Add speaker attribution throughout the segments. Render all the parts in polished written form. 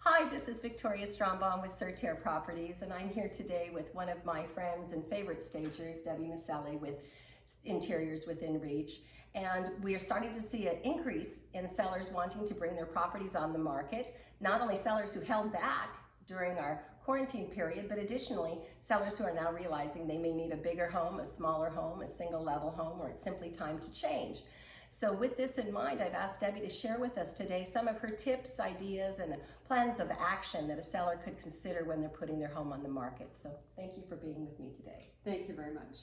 Speaker 1: Hi, this is Victoria Strombom with Certere Properties, and I'm here today with one of my friends and favorite stagers, Debbie Muccillo with Interiors Within Reach. And we are starting to see an increase in sellers wanting to bring their properties on the market. Not only sellers who held back during our quarantine period, but additionally, sellers who are now realizing they may need a bigger home, a smaller home, a single level home, or it's simply time to change. So with this in mind, I've asked Debbie to share with us today some of her tips, ideas, and plans of action that a seller could consider when they're putting their home on the market. So thank you for being with me today.
Speaker 2: Thank you very much.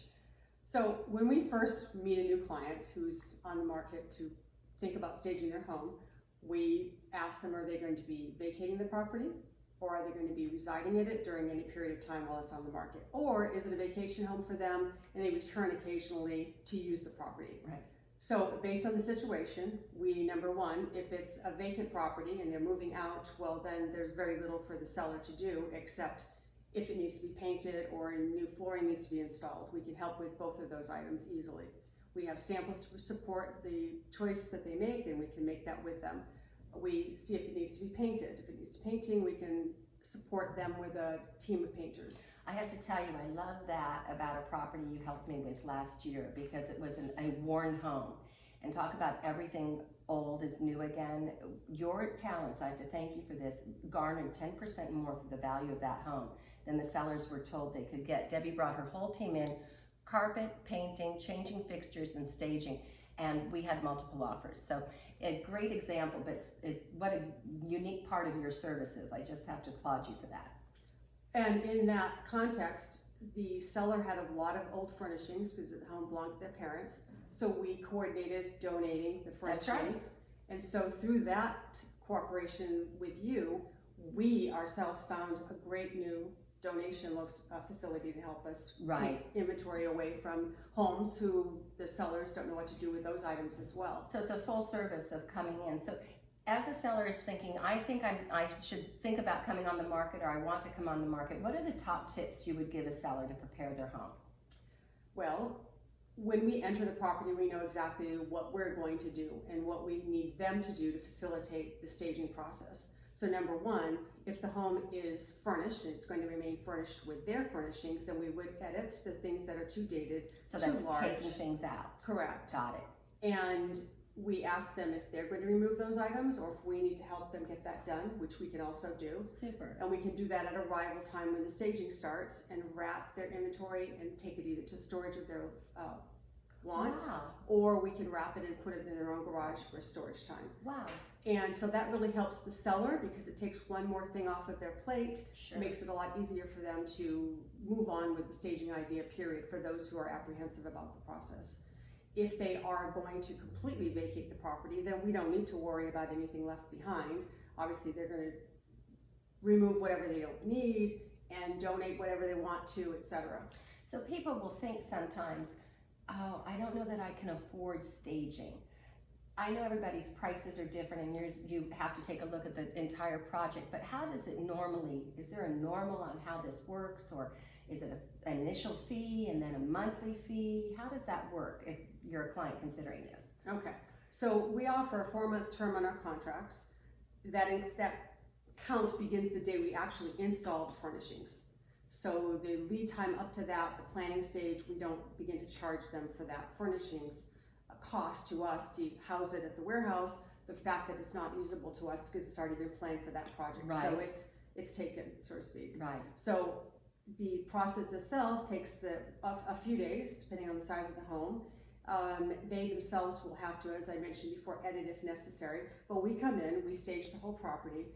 Speaker 2: So when we first meet a new client who's on the market to think about staging their home, we ask them, are they going to be vacating the property, or are they going to be residing in it during any period of time while it's on the market? Or is it a vacation home for them and they return occasionally to use the property?
Speaker 1: Right.
Speaker 2: So based on the situation, we, number one, if it's a vacant property and they're moving out, well then there's very little for the seller to do except if it needs to be painted or new flooring needs to be installed. We can help with both of those items easily. We have samples to support the choice that they make, and we can make that with them. We see if it needs to be painted. If it needs painting, we can support them with a team of painters.
Speaker 1: I have to tell you, I love that about a property you helped me with last year because it was a worn home. And talk about everything old is new again. Your talents, I have to thank you for this, garnered 10% more for the value of that home than the sellers were told they could get. Debbie brought her whole team in, carpet, painting, changing fixtures, and staging, and we had multiple offers. So a great example, but it's what a unique part of your services. I just have to applaud you for that.
Speaker 2: And in that context, the seller had a lot of old furnishings because the home belonged to their parents. So we coordinated donating the furnishings.
Speaker 1: That's right.
Speaker 2: And so through that cooperation with you, we ourselves found a great new donation facility to help us take inventory away from homes who the sellers don't know what to do with those items as well.
Speaker 1: So it's a full service of coming in. So as a seller is thinking, I think I should think about coming on the market, or I want to come on the market, what are the top tips you would give a seller to prepare their home?
Speaker 2: Well, when we enter the property, we know exactly what we're going to do and what we need them to do to facilitate the staging process. So number one, if the home is furnished and it's going to remain furnished with their furnishings, then we would edit the things that are too dated,
Speaker 1: so
Speaker 2: too
Speaker 1: that's
Speaker 2: large.
Speaker 1: Taking things out.
Speaker 2: Correct.
Speaker 1: Got it.
Speaker 2: And we ask them if they're going to remove those items or if we need to help them get that done, which we can also do.
Speaker 1: Super.
Speaker 2: And we can do that at arrival time when the staging starts and wrap their inventory and take it either to storage of their want, or we can wrap it and put it in their own garage for storage time.
Speaker 1: Wow.
Speaker 2: And so that really helps the seller because it takes one more thing off of their plate, makes it a lot easier for them to move on with the staging idea, period, for those who are apprehensive about the process. If they are going to completely vacate the property, then we don't need to worry about anything left behind. Obviously, they're going to remove whatever they don't need and donate whatever they want to, etc.
Speaker 1: So people will think sometimes, oh, I don't know that I can afford staging. I know everybody's prices are different and you have to take a look at the entire project, but how does it normally, is there a normal on how this works, or is it an initial fee and then a monthly fee? How does that work if you're a client considering this?
Speaker 2: Okay, so we offer a 4-month term on our contracts. That count begins the day we actually install the furnishings. So the lead time up to that, the planning stage, we don't begin to charge them for that furnishings cost to us to house it at the warehouse, the fact that it's not usable to us because it's already been planned for that project.
Speaker 1: Right.
Speaker 2: So it's taken, so to speak.
Speaker 1: Right.
Speaker 2: So the process itself takes a few days, depending on the size of the home. They themselves will have to, as I mentioned before, edit if necessary. But we come in, we stage the whole property.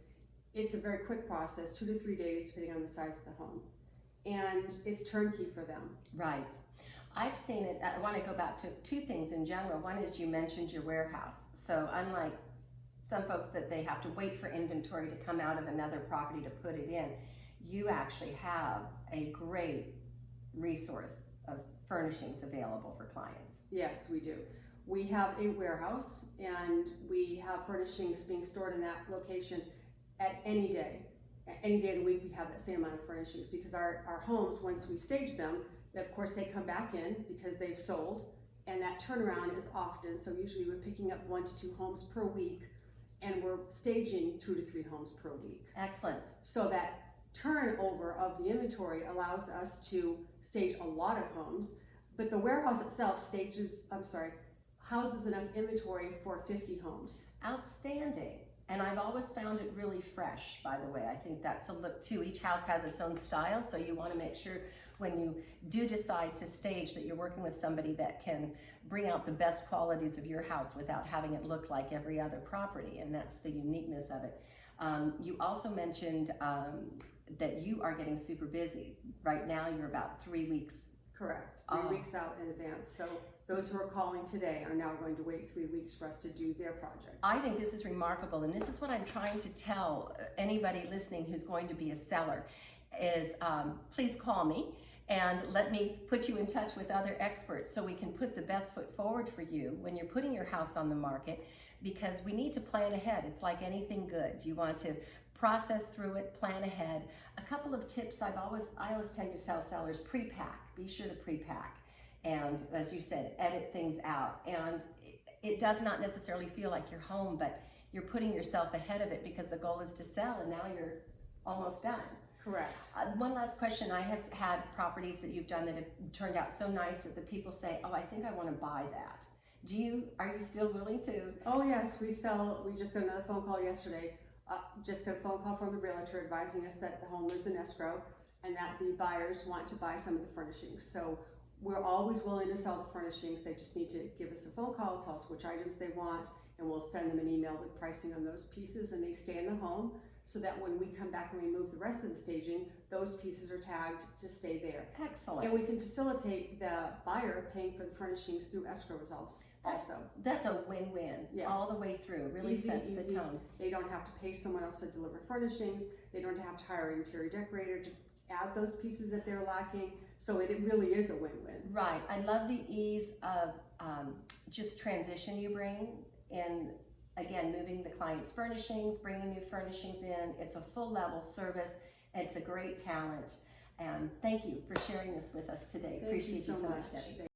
Speaker 2: It's a very quick process, 2 to 3 days, depending on the size of the home. And it's turnkey for them.
Speaker 1: Right. I've seen it. I want to go back to two things in general. One is you mentioned your warehouse. So unlike some folks that they have to wait for inventory to come out of another property to put it in, you actually have a great resource of furnishings available for clients.
Speaker 2: Yes, we do. We have a warehouse and we have furnishings being stored in that location at any day. Any day of the week we have that same amount of furnishings because our homes, once we stage them, of course they come back in because they've sold, and that turnaround is often, so usually we're picking up 1 to 2 homes per week and we're staging 2 to 3 homes per week.
Speaker 1: Excellent.
Speaker 2: So that turnover of the inventory allows us to stage a lot of homes, but the warehouse itself houses enough inventory for 50 homes.
Speaker 1: Outstanding. And I've always found it really fresh, by the way. I think that's a look too. Each house has its own style, so you want to make sure when you do decide to stage that you're working with somebody that can bring out the best qualities of your house without having it look like every other property, and that's the uniqueness of it. You also mentioned that you are getting super busy. Right now you're about 3 weeks.
Speaker 2: Correct, 3 weeks out in advance. So those who are calling today are now going to wait 3 weeks for us to do their project.
Speaker 1: I think this is remarkable, and this is what I'm trying to tell anybody listening who's going to be a seller is please call me and let me put you in touch with other experts so we can put the best foot forward for you when you're putting your house on the market, because we need to plan ahead. It's like anything good. You want to process through it, plan ahead. A couple of tips I always tend to tell sellers: pre-pack. Be sure to pre-pack. And as you said, edit things out. And it does not necessarily feel like you're home, but you're putting yourself ahead of it because the goal is to sell, and now you're almost done.
Speaker 2: Correct.
Speaker 1: One last question. I have had properties that you've done that have turned out so nice that the people say, oh, I think I want to buy that. Are you still willing to?
Speaker 2: Oh yes, we sell. We just got another phone call yesterday. Just got a phone call from the realtor advising us that the home is in escrow and that the buyers want to buy some of the furnishings. So we're always willing to sell the furnishings. They just need to give us a phone call, tell us which items they want, and we'll send them an email with pricing on those pieces, and they stay in the home so that when we come back and remove the rest of the staging, those pieces are tagged to stay there.
Speaker 1: Excellent.
Speaker 2: And we can facilitate the buyer paying for the furnishings through escrow results also.
Speaker 1: That's a win-win.
Speaker 2: Yes.
Speaker 1: All the way through. Really
Speaker 2: Easy,
Speaker 1: sets the tone.
Speaker 2: They don't have to pay someone else to deliver furnishings. They don't have to hire an interior decorator to add those pieces that they're lacking. So it really is a win-win.
Speaker 1: Right. I love the ease of just transition you bring in. Again, moving the client's furnishings, bringing new furnishings in. It's a full level service. It's a great talent. And thank you for sharing this with us today.
Speaker 2: Thank
Speaker 1: Appreciate
Speaker 2: you so
Speaker 1: much,
Speaker 2: much.
Speaker 1: Debbie.